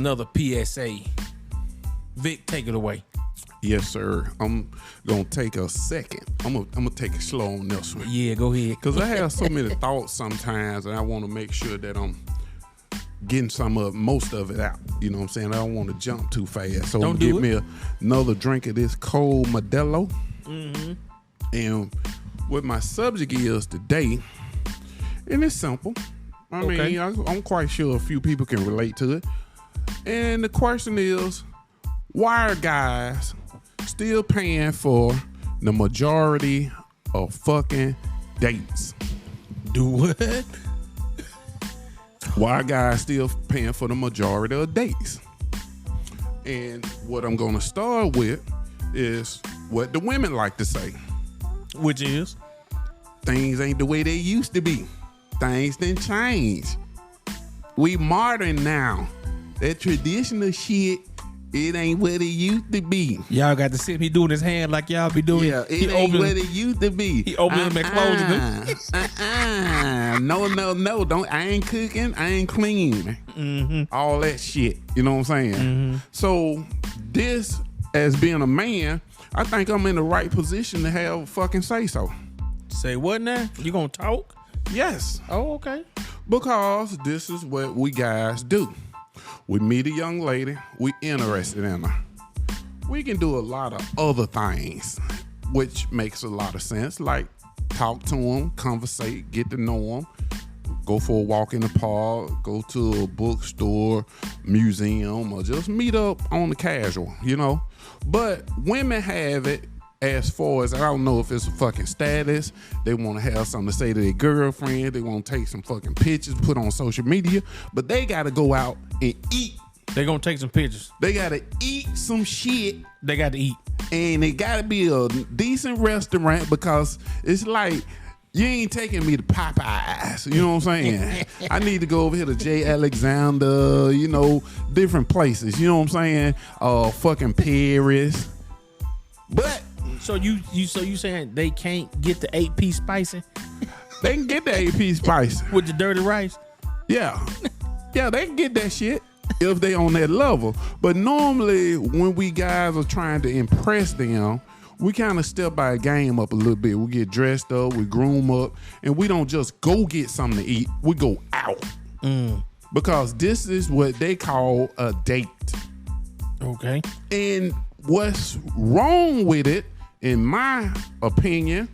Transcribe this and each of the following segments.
another PSA. Vic, take it away. Yes, sir. I'm gonna take a second. I'm gonna take it slow on this one. Yeah, go ahead. Cause I have so many thoughts sometimes, and I want to make sure that I'm getting most of it out. You know what I'm saying? I don't want to jump too fast. So I'm gonna get me another drink of this cold Modelo. Mm-hmm. And what my subject is today, and it's simple. I mean, I'm quite sure a few people can relate to it. And the question is, why are guys still paying for the majority of fucking dates? Do what? Why are guys still paying for the majority of dates? And what I'm going to start with is what the women like to say. Which is? Things ain't the way they used to be. Things didn't change. We modern now. That traditional shit, it ain't what it used to be. Y'all got to see me doing his hand like y'all be doing. Yeah, it ain't what it used to be. He opening them and closing them. No. Don't. I ain't cooking. I ain't cleaning. Mm-hmm. All that shit. You know what I'm saying? Mm-hmm. So this, as being a man, I think I'm in the right position to have fucking say so. Say what now? You gonna talk? Yes. Oh, okay. Because this is what we guys do. We meet a young lady, we interested in her. We can do a lot of other things, which makes a lot of sense, like talk to them, conversate, get to know them, go for a walk in the park, go to a bookstore, museum, or just meet up on the casual, you know? But women have it as far as, I don't know if it's a fucking status, they want to have something to say to their girlfriend, they want to take some fucking pictures, put on social media, but they got to go out and eat. They gonna take some pictures. They got to eat some shit. They got to eat. And it got to be a decent restaurant, because it's like, you ain't taking me to Popeyes. You know what I'm saying? I need to go over here to J. Alexander, you know, different places. You know what I'm saying? Fucking Paris. But so you saying they can't get the 8-piece spicy? They can get the 8-piece spicy with the dirty rice. Yeah, they can get that shit if they on that level. But normally, when we guys are trying to impress them, we kind of step our game up a little bit. We get dressed up, we groom up, and we don't just go get something to eat. We go out. Because this is what they call a date. Okay. And what's wrong with it, in my opinion,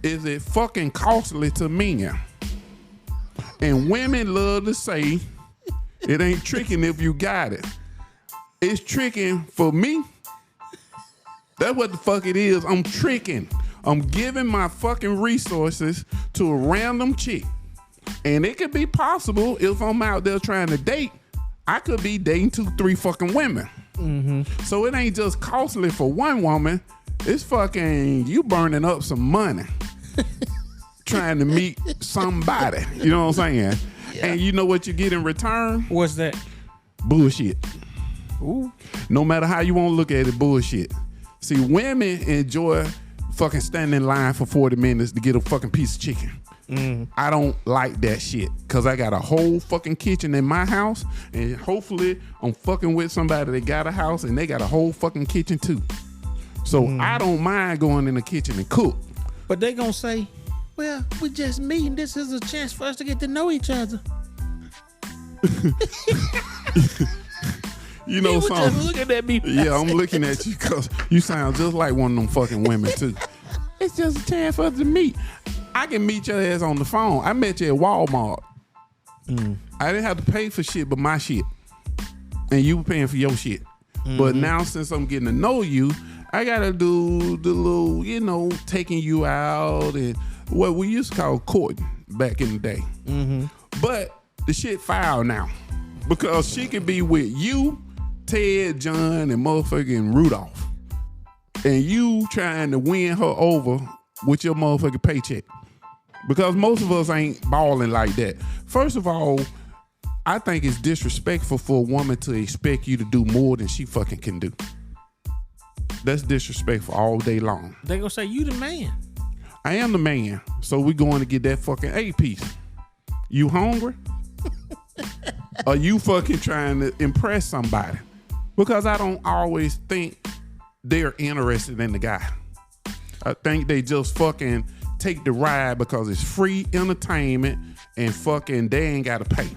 is it fucking costly to men. And women love to say, it ain't tricking if you got it. It's tricking for me. That's what the fuck it is. I'm tricking. I'm giving my fucking resources to a random chick. And it could be possible if I'm out there trying to date, I could be dating 2-3 fucking women. Mm-hmm. So it ain't just costly for one woman. It's fucking, you burning up some money trying to meet somebody. You know what I'm saying? Yeah. And you know what you get in return? What's that? Bullshit. Ooh. No matter how you want to look at it, bullshit. See, women enjoy fucking standing in line for 40 minutes to get a fucking piece of chicken. I don't like that shit, because I got a whole fucking kitchen in my house, and hopefully I'm fucking with somebody that got a house and they got a whole fucking kitchen too. So I don't mind going in the kitchen and cook. But they gonna say, well, we just meeting. This is a chance for us to get to know each other. You know something? Just looking at me. Yeah, I'm looking at you because you sound just like one of them fucking women too. It's just a chance for us to meet. I can meet your ass on the phone. I met you at Walmart. I didn't have to pay for shit but my shit. And you were paying for your shit. But now, since I'm getting to know you, I gotta do the little, you know, taking you out and what we used to call courting back in the day. But the shit foul now, because she can be with you, Ted, John, and motherfucking Rudolph, and you trying to win her over with your motherfucking paycheck. Because most of us ain't balling like that. First of all, I think it's disrespectful for a woman to expect you to do more than she fucking can do. That's disrespectful all day long. They gonna say you the man. I am the man, so we going to get that fucking 8-piece. You hungry? Are you fucking trying to impress somebody? Because I don't always think they're interested in the guy. I think they just fucking take the ride because it's free entertainment and fucking they ain't gotta pay.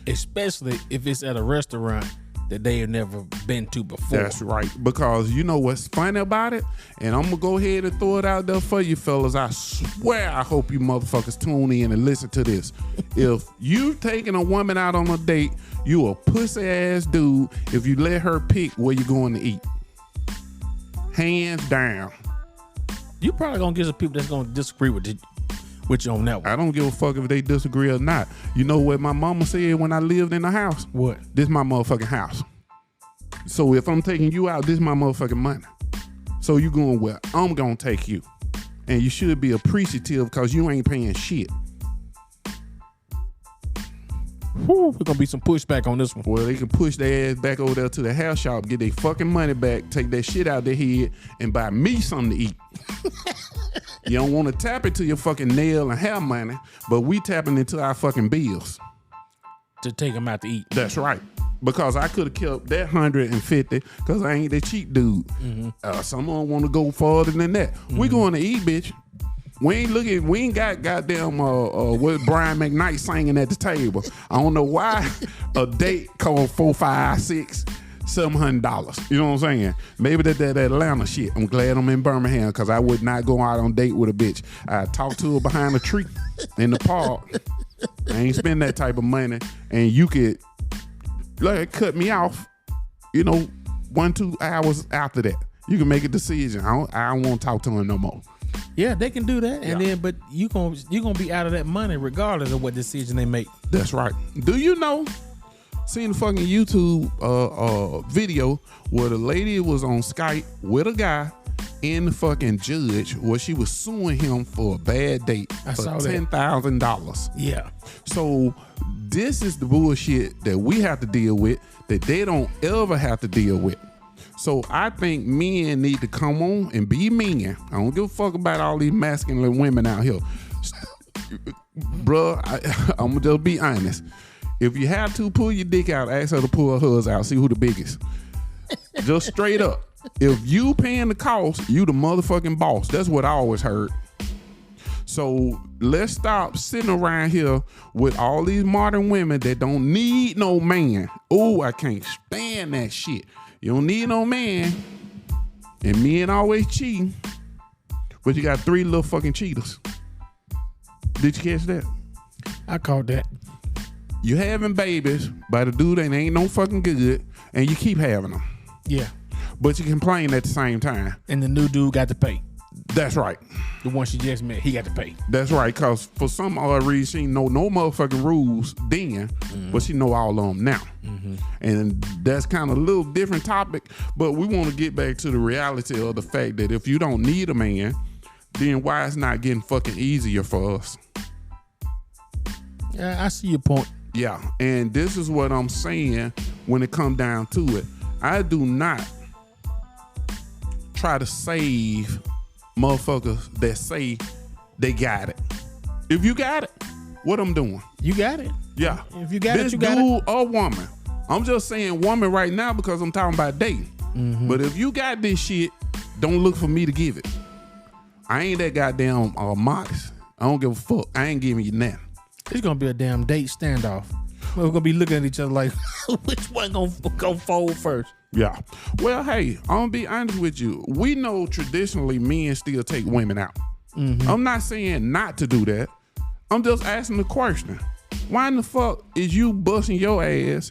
Especially if it's at a restaurant that they have never been to before. That's right. Because you know what's funny about it? And I'm gonna go ahead and throw it out there for you fellas. I swear I hope you motherfuckers tune in and listen to this. If you taking a woman out on a date, you a pussy ass dude if you let her pick where you going to eat. Hands down. You probably gonna get some people that's gonna disagree with you on that one. I don't give a fuck if they disagree or not. You know what my mama said when I lived in the house? What? This my motherfucking house. So if I'm taking you out, this my motherfucking money. So you going where I'm gonna take you. And you should be appreciative because you ain't paying shit. Whew, there's gonna be some pushback on this one. Well, they can push their ass back over there to the hair shop, get their fucking money back, take that shit out their head, and buy me something to eat. You don't want to tap into your fucking nail and hair money, but we tapping into our fucking bills. To take them out to eat. That's right. Because I could have kept that 150 because I ain't that cheap dude. Mm-hmm. Some of them want to go farther than that. Mm-hmm. We going to eat, bitch. We ain't got goddamn what Brian McKnight singing at the table. I don't know why a date cost $400, $500, $700. You know what I'm saying? Maybe that Atlanta shit. I'm glad I'm in Birmingham because I would not go out on date with a bitch. I talk to her behind a tree in the park. I ain't spend that type of money, and you could cut me off. You know, 1-2 hours after that, you can make a decision. I don't want to talk to her no more. Yeah, they can do that, and then but you gonna be out of that money regardless of what decision they make. That's right. Do you know? Seen the fucking YouTube video where the lady was on Skype with a guy and the fucking judge where she was suing him for a bad date for $10,000. Yeah. So this is the bullshit that we have to deal with that they don't ever have to deal with. So I think men need to come on and be men. I don't give a fuck about all these masculine women out here. Bruh, I'm gonna just be honest. If you have to pull your dick out, ask her to pull hers out, see who the biggest. Just straight up. If you paying the cost, you the motherfucking boss. That's what I always heard. So let's stop sitting around here with all these modern women that don't need no man. Oh, I can't stand that shit. You don't need no man. And men always cheating. But you got 3 little fucking cheaters. Did you catch that? I caught that. You having babies by the dude that ain't no fucking good, and you keep having them. Yeah. But you complain at the same time. And the new dude got to pay. That's right. The one she just met, he got to pay. That's right, because for some odd reason, she know no motherfucking rules then, but she know all of them now. Mm-hmm. And that's kind of a little different topic, but we want to get back to the reality of the fact that if you don't need a man, then why it's not getting fucking easier for us? Yeah, I see your point. Yeah, and this is what I'm saying when it comes down to it. I do not try to save motherfuckers that say they got it. If you got it, what I'm doing? You got it. Yeah. If you got Bitch, it, you got dude it. or woman. I'm just saying woman right now because I'm talking about dating. Mm-hmm. But if you got this shit, don't look for me to give it. I ain't that goddamn modest. I don't give a fuck. I ain't giving you nothing. It's gonna be a damn date standoff. We're gonna be looking at each other like, which one gonna fold first? Yeah. Well, hey, I'm gonna be honest with you. We know traditionally men still take women out. Mm-hmm. I'm not saying not to do that. I'm just asking the question. Why in the fuck is you busting your ass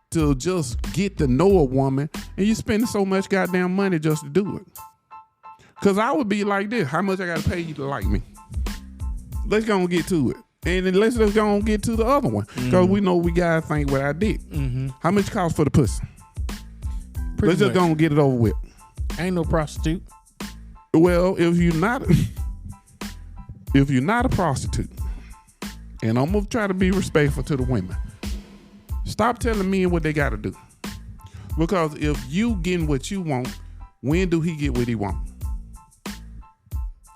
to just get to know a woman and you spending so much goddamn money just to do it? Because I would be like this. How much I gotta pay you to like me? Let's go and get to it. And then let's just go and get to the other one. Because we know we gotta think what I did. Mm-hmm. How much cost for the pussy? Let's just go and get it over with. Ain't no prostitute. Well, if you're not a prostitute, and I'm gonna try to be respectful to the women, stop telling men what they gotta do. Because if you getting what you want, when do he get what he want?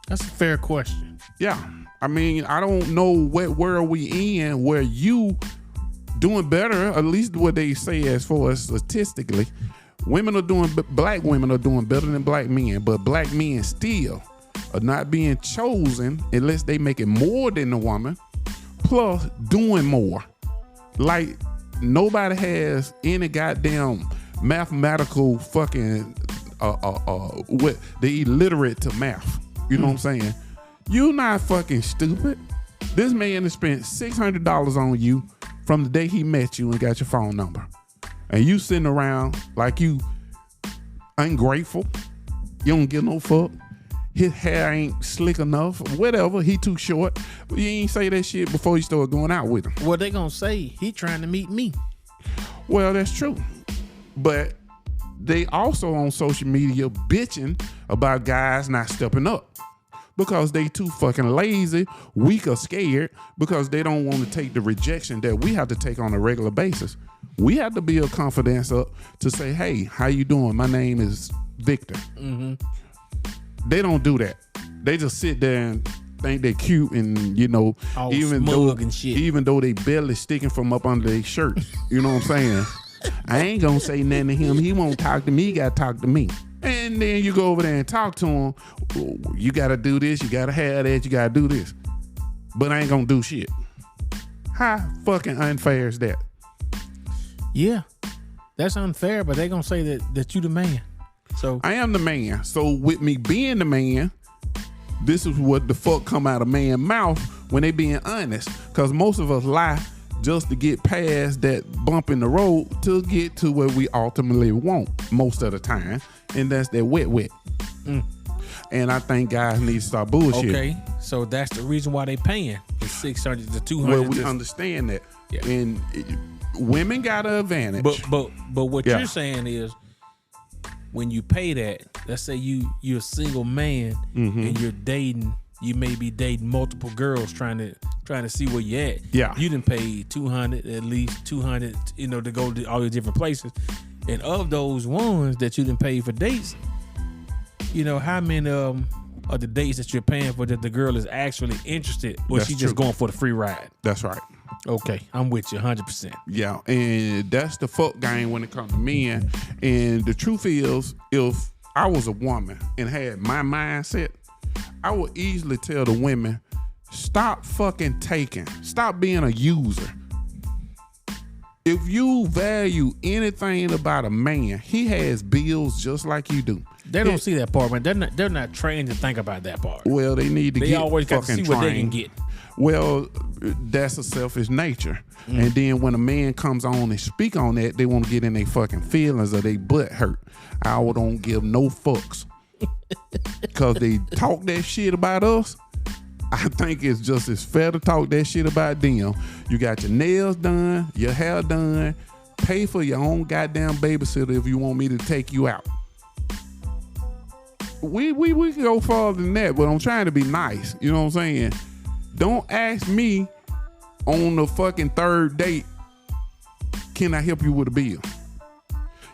That's a fair question. Yeah. I mean, I don't know what world we in where you doing better, at least what they say as far as statistically. Black women are doing better than black men, but black men still are not being chosen unless they make it more than the woman, plus doing more. Like, nobody has any goddamn mathematical fucking what they illiterate to math. You know what I'm saying? You not fucking stupid. This man has spent $600 on you from the day he met you and got your phone number. And you sitting around like you ungrateful. You don't give no fuck. His hair ain't slick enough. Whatever. He too short. You ain't say that shit before you start going out with him. Well, they gonna say he trying to meet me. Well, that's true. But they also on social media bitching about guys not stepping up because they too fucking lazy, weak, or scared because they don't want to take the rejection that we have to take on a regular basis. We have to build confidence up to say, hey, how you doing? My name is Victor. Mm-hmm. They don't do that. They just sit there and think they're cute and, you know, all even though they belly sticking from up under their shirt. You know what I'm saying? I ain't gonna say nothing to him. He won't talk to me. He gotta talk to me. And then you go over there and talk to him. You gotta do this. You gotta have that. You gotta do this. But I ain't gonna do shit. How fucking unfair is that? Yeah, that's unfair. But they gonna say that you the man. So I am the man. So with me being the man, this is what the fuck come out of man's mouth when they being honest. Because most of us lie just to get past that bump in the road to get to where we ultimately want most of the time. And that's that wet. And I think guys need to stop bullshit. Okay, so that's the reason why they paying the 600 to 200. Well, we understand that. Yeah. And women got an advantage. But what you're saying is when you pay that, let's say you're a single man and you're dating, you may be dating multiple girls trying to see where you at. Yeah. You done paid 200, at least 200, you know, to go to all these different places. And of those ones that you done paid for dates, you know, how many are the dates that you're paying for that the girl is actually interested, or she just going for the free ride? That's right. Okay, I'm with you 100%. Yeah, and that's the fuck game when it comes to men. And the truth is, if I was a woman and had my mindset, I would easily tell the women, stop fucking taking. Stop being a user. If you value anything about a man, he has bills just like you do. They don't see that part, man. They're not trained to think about that part. Well, they need to get always got to see trained. what they can get. Well, that's a selfish nature. And then when a man comes on and speak on that, they want to get in their fucking feelings or they butt hurt. I don't give no fucks. Because they talk that shit about us. I think it's just as fair to talk that shit about them. You got your nails done, your hair done. Pay for your own goddamn babysitter if you want me to take you out. We can go farther than that, but I'm trying to be nice. You know what I'm saying? Don't ask me on the fucking third date, can I help you with a bill?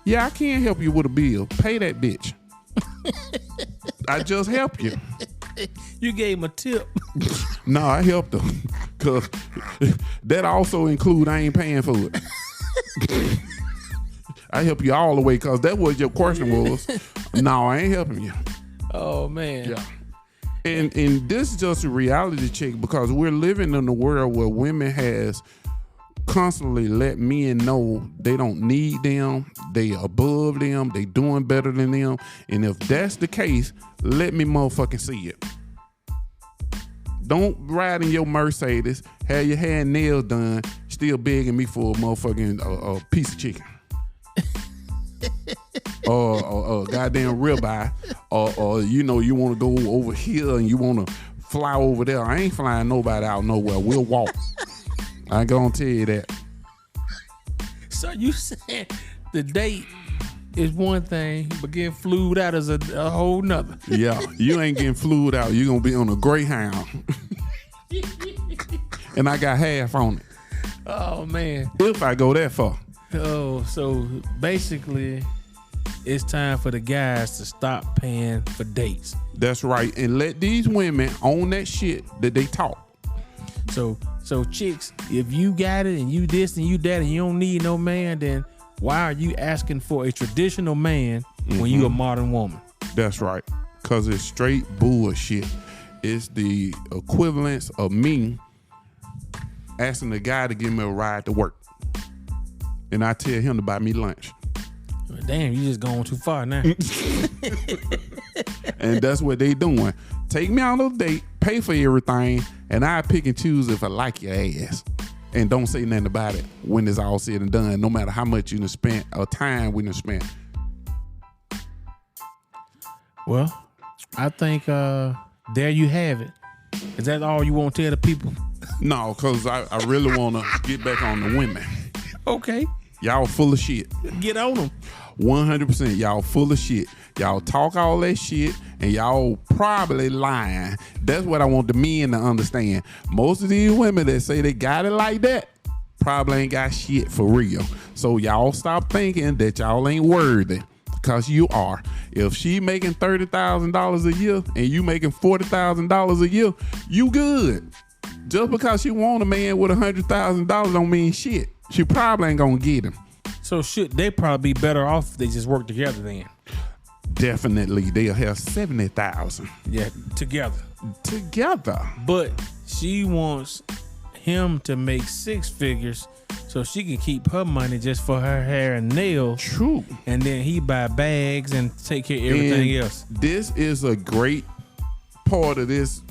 Yeah, I can help you with a bill. Pay that bitch. I just helped you. You gave him a tip. No, I helped him. Because that also include I ain't paying for it. I help you all the way because that was your question was. No, I ain't helping you. Oh, man. Yeah. And this is just a reality check because we're living in a world where women has constantly let men know they don't need them, they above them, they doing better than them. And if that's the case, let me motherfucking see it. Don't ride in your Mercedes, have your hair and nails done, still begging me for a motherfucking piece of chicken. or goddamn ribeye, or you know you want to go over here and you want to fly over there. I ain't flying nobody out nowhere. We'll walk. I ain't gonna tell you that. So you said the date is one thing, but getting flued out is a whole nother. Yeah, you ain't getting flued out. You gonna be on a Greyhound, and I got half on it. Oh man! If I go that far. Oh, so basically, it's time for the guys to stop paying for dates. That's right, and let these women own that shit that they talk. So So chicks, if you got it and you this and you that and you don't need no man, then why are you asking for a traditional man when you a modern woman? That's right. Cause it's straight bullshit. It's the equivalence of me asking the guy to give me a ride to work. And I tell him to buy me lunch. Damn, you just going too far now. And that's what they doing. Take me out on a date, pay for everything, and I pick and choose if I like your ass. And don't say nothing about it when it's all said and done, no matter how much you done spent or time we done spent. Well, I think there you have it. Is that all you want to tell the people? No, because I really want to get back on the women. Okay. Y'all full of shit. Get on them. 100%. Y'all full of shit. Y'all talk all that shit and y'all probably lying. That's what I want the men to understand. Most of these women that say they got it like that probably ain't got shit for real. So y'all stop thinking that y'all ain't worthy, because you are. If she making $30,000 a year and you making $40,000 a year, you good. Just because she want a man with $100,000 don't mean shit. She probably ain't gonna get him. So should they probably be better off if they just work together then? Definitely, they'll have 70,000. Yeah, together. But she wants him to make 6 figures so she can keep her money just for her hair and nails. True. And then he buy bags and take care of everything else. This is a great part of this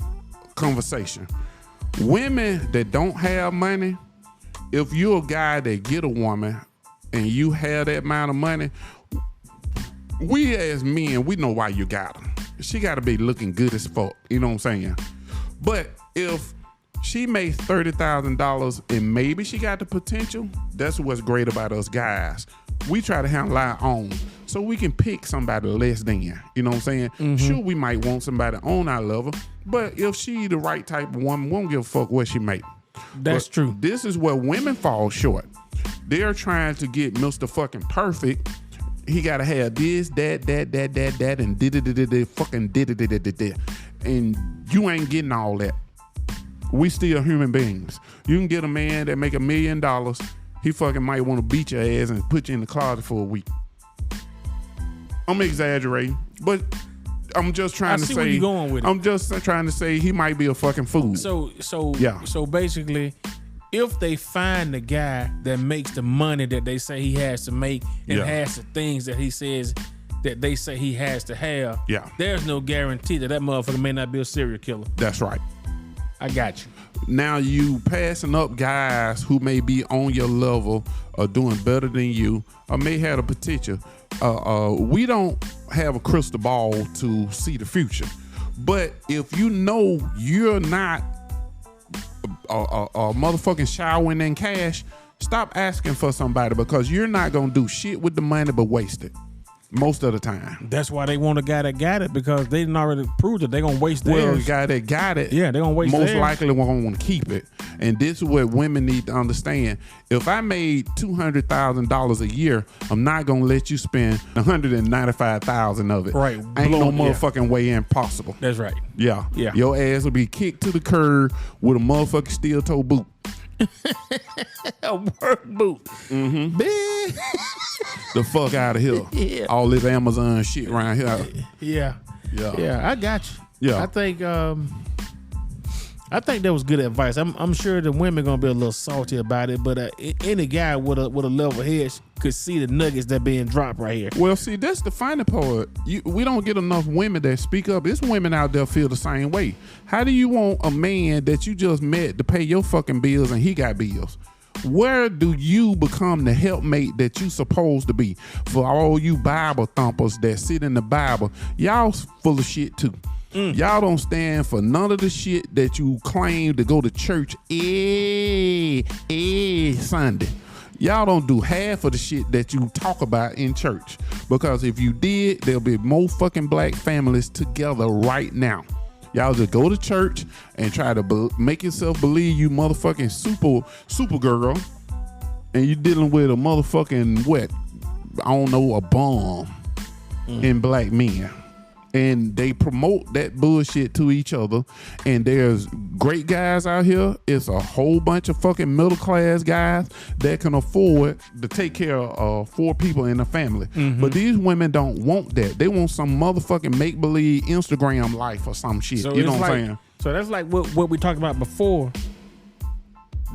conversation. Women that don't have money, if you're a guy that get a woman and you have that amount of money, we as men, we know why you got her. She got to be looking good as fuck. You know what I'm saying? But if she makes $30,000 and maybe she got the potential, that's what's great about us guys. We try to handle our own so we can pick somebody less than. You know what I'm saying? Mm-hmm. Sure, we might want somebody on our level, but if she the right type of woman, we won't give a fuck what she make. That's true. This is where women fall short. They're trying to get Mr. fucking perfect. He gotta have this, that, and did. And you ain't getting all that. We still human beings. You can get a man that make $1 million. He fucking might want to beat your ass and put you in the closet for a week. I'm exaggerating, but I'm just trying to say. Where you going with it. I'm just trying to say he might be a fucking fool. So yeah. So basically, if they find the guy that makes the money that they say he has to make and has the things that he says that they say he has to have, there's no guarantee that motherfucker may not be a serial killer. That's right. I got you. Now you passing up guys who may be on your level or doing better than you or may have the potential. We don't have a crystal ball to see the future. But if you know you're not a motherfucking showering in cash, stop asking for somebody, because you're not going to do shit with the money but waste it. Most of the time. That's why they want a guy that got it, because they didn't already prove that they're going to waste theirs. Well, the guy that got it, they're going to waste most theirs. likely won't want to keep it. And this is what women need to understand. If I made $200,000 a year, I'm not going to let you spend $195,000 of it. Right. Ain't no motherfucking way impossible. That's right. Yeah. Your ass will be kicked to the curb with a motherfucking steel toe boot. A work boot. Mm-hmm. The fuck out of here. Yeah. All this Amazon shit around here. Yeah, I got you. Yeah. I think that was good advice. I'm sure the women gonna be a little salty about it, but any guy with a level head could see the nuggets that being dropped right here. Well, see, that's the funny part. We don't get enough women that speak up. There's women out there feel the same way. How do you want a man that you just met to pay your fucking bills and he got bills? Where do you become the helpmate that you supposed to be? For all you Bible thumpers that sit in the Bible, y'all full of shit too. Y'all don't stand for none of the shit that you claim to go to church every Sunday. Y'all don't do half of the shit that you talk about in church. Because if you did, there'll be more fucking black families together right now. Y'all just go to church and try to make yourself believe you motherfucking super girl, and you dealing with a motherfucking a bomb in black men. And they promote that bullshit to each other. And there's great guys out here. It's a whole bunch of fucking middle class guys that can afford to take care of 4 people in a family. But these women don't want that. They want some motherfucking make-believe Instagram life or some shit. So you know it's what I'm like- saying? So that's like what we talked about before.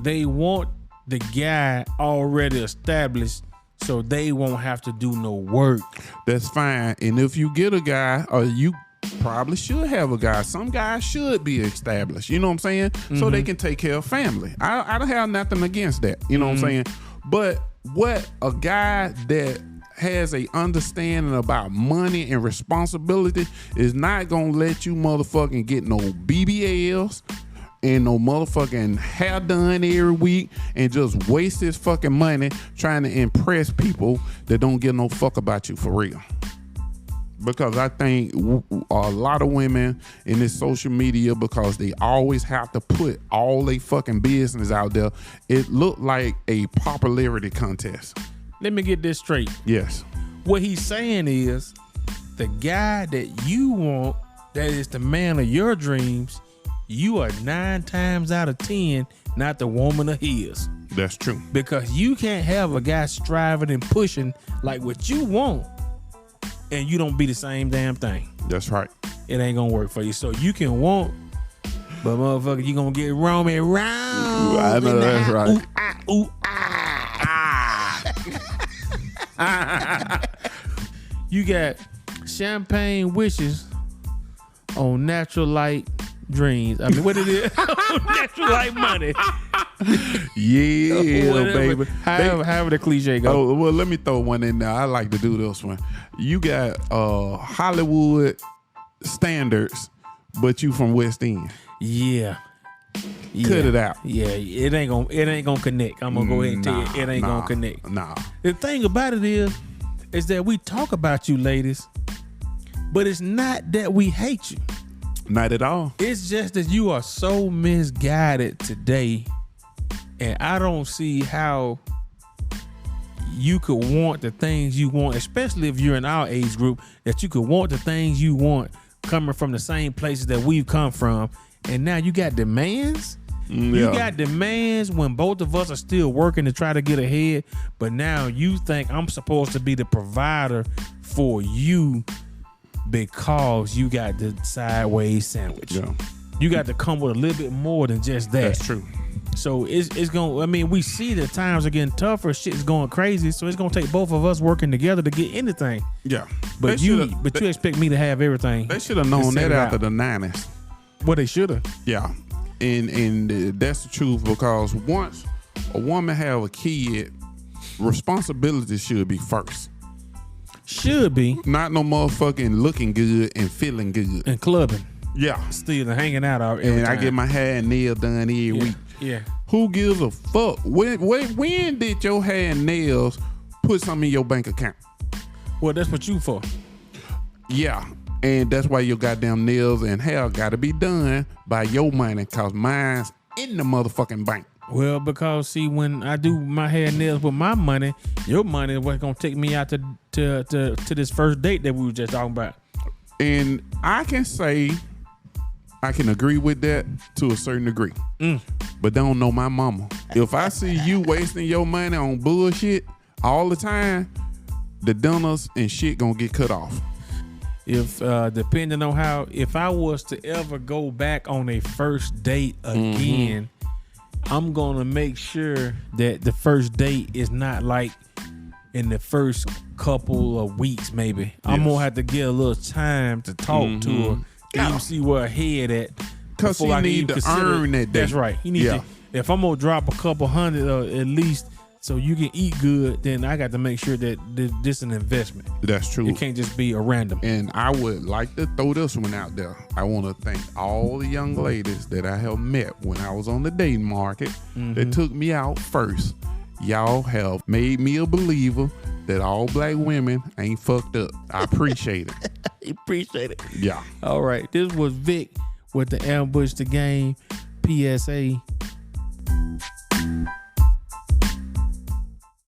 They want the guy already established so they won't have to do no work. That's fine. And if you get a guy, or you probably should have a guy. Some guys should be established. You know what I'm saying? So they can take care of family. I don't have nothing against that. You know what I'm saying? But what a guy that has a understanding about money and responsibility is not gonna let you motherfucking get no BBLs and no motherfucking hair done every week and just waste his fucking money trying to impress people that don't give no fuck about you for real. Because I think a lot of women in this social media, because they always have to put all they fucking business out there, it looked like a popularity contest. Let me get this straight. Yes. What he's saying is the guy that you want, that is the man of your dreams, you are 9 times out of 10 not the woman of his. That's true. Because you can't have a guy striving and pushing like what you want and you don't be the same damn thing. That's right. It ain't gonna work for you. So you can want, but motherfucker, you gonna get roaming around. I know that's right. Ooh, ah. You got champagne wishes on natural light dreams. I mean, what it is? Natural light money. Yeah, Whatever. baby. However the cliche go. Oh, well, let me throw one in there. I like to do this one. You got Hollywood standards, but you from West End. Yeah. Cut it out. Yeah, it ain't gonna connect. I'm gonna go ahead and tell you, it ain't gonna connect. Nah. The thing about it is that we talk about you ladies, but it's not that we hate you. Not at all. It's just that you are so misguided today, and I don't see how you could want the things you want, especially if you're in our age group, that you could want the things you want coming from the same places that we've come from, and now you got demands. You got demands when both of us are still working to try to get ahead, but now you think I'm supposed to be the provider for you because you got the sideways sandwich. Yeah. You got to come with a little bit more than just that. That's true. So it's going. I mean, we see the times are getting tougher. Shit's going crazy. So it's gonna take both of us working together to get anything. Yeah. But you expect me to have everything. They should have known that after the 90s. Well, they should have. Yeah. And that's the truth, because once a woman have a kid, responsibility should be first. Should be. Not no motherfucking looking good and feeling good. And clubbing. Yeah. Still hanging out every And time. I get my hair and nail done every week. Yeah. Who gives a fuck? When did your hair and nails put something in your bank account? Well, that's what you for. Yeah. And that's why your goddamn nails and hair gotta be done by your money, cause mine's in the motherfucking bank. Well, because see, when I do my hair and nails with my money, your money is what's gonna take me out to this first date that we were just talking about. And I can say I can agree with that to a certain degree. But they don't know my mama. If I see you wasting your money on bullshit all the time, the dinners and shit gonna get cut off. If depending on how, if I was to ever go back on a first date again, I'm gonna make sure that the first date is not like in the first couple of weeks. Maybe I'm gonna have to get a little time to talk to her, to even see where her head at. Cause before you I can need even to consider earn that date. That's right. You need to. If I'm gonna drop a couple hundred at least, so you can eat good, then I got to make sure that this is an investment. That's true. It can't just be a random. And I would like to throw this one out there. I want to thank all the young ladies that I have met when I was on the dating market that took me out first. Y'all have made me a believer that all black women ain't fucked up. I appreciate it. Appreciate it. Yeah. All right. This was Vic with the Ambush the Game PSA.